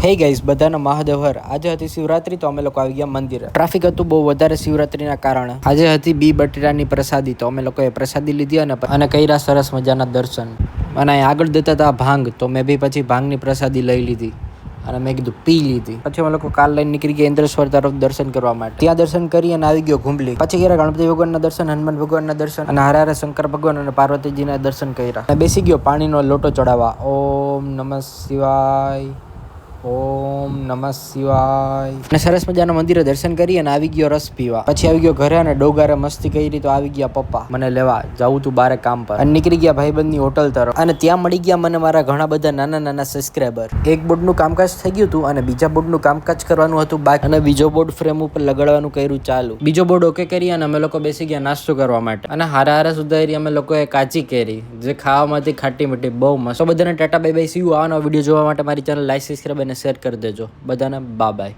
Hey guys, બધાનો મહાદેવ હર. આજે હતી શિવરાત્રી તો અમે લોકો આવી ગયા મંદિરે. ટ્રાફિક હતું બહુ વધારે શિવરાત્રીના કારણે. આજે હતી બી બટેટાની પ્રસાદી તો અમે લોકોએ પ્રસાદી લીધી અને કર્યા સરસ મજાના દર્શન. અને અહીં આગળ દેતા હતા ભાંગ તો મેં બી પછી ભાંગની પ્રસાદી લઈ લીધી અને મેં કીધું પી લીધી. પછી અમે લોકો કાર લઈને નીકળી ગયા ઇન્દ્રેશ્વર તરફ દર્શન કરવા માટે. ત્યાં દર્શન કરી અને આવી ગયો ઘુંબલી. પછી ગયા ગણપતિ ભગવાનના દર્શન, હનુમાન ભગવાનના દર્શન અને હારે હારે શંકર ભગવાન અને પાર્વતીજીના દર્શન કર્યા. અને બેસી ગયો પાણીનો લોટો ચડાવવા. ઓમ નમઃ શિવાય, ઓમ નમઃ શિવાય. અને સરસ મજાના મંદિરે દર્શન કરી અને આવી ગયો રસ પીવા. પછી આવી ગયો ઘરે અને ડોગારે મસ્તી કરી તો આવી ગયા પપ્પા મને લેવા. જાવું તું બારે કામ પર અને નીકળી ગયા ભાઈબંધની હોટલ તરફ. અને ત્યાં મળી ગયા મને મારા ઘણા બધા નાના નાના સબસ્ક્રાઈબર. એક બોર્ડનું કામકાજ થઈ ગયું હતું અને બીજા બોર્ડનું કામકાજ કરવાનું હતું બાકી. અને બીજો બોર્ડ ફ્રેમ ઉપર લગાડવાનું કર્યું ચાલુ. બીજો બોર્ડ ઓકે કરી અને અમે લોકો બેસી ગયા નાસ્તો કરવા માટે. અને હારા હારા સુધારી અમે લોકોએ કાચી કેરી જે ખાવામાંથી ખાટી મીઠી બહુ મસ્ત. તો બધાને tata bye bye, see you. આવાનો વિડીયો જોવા માટે મારી ચેનલ લાઈક, સબસ્ક્રાઈબ અને શેર કરી દેજો. બધાને બાય બાય.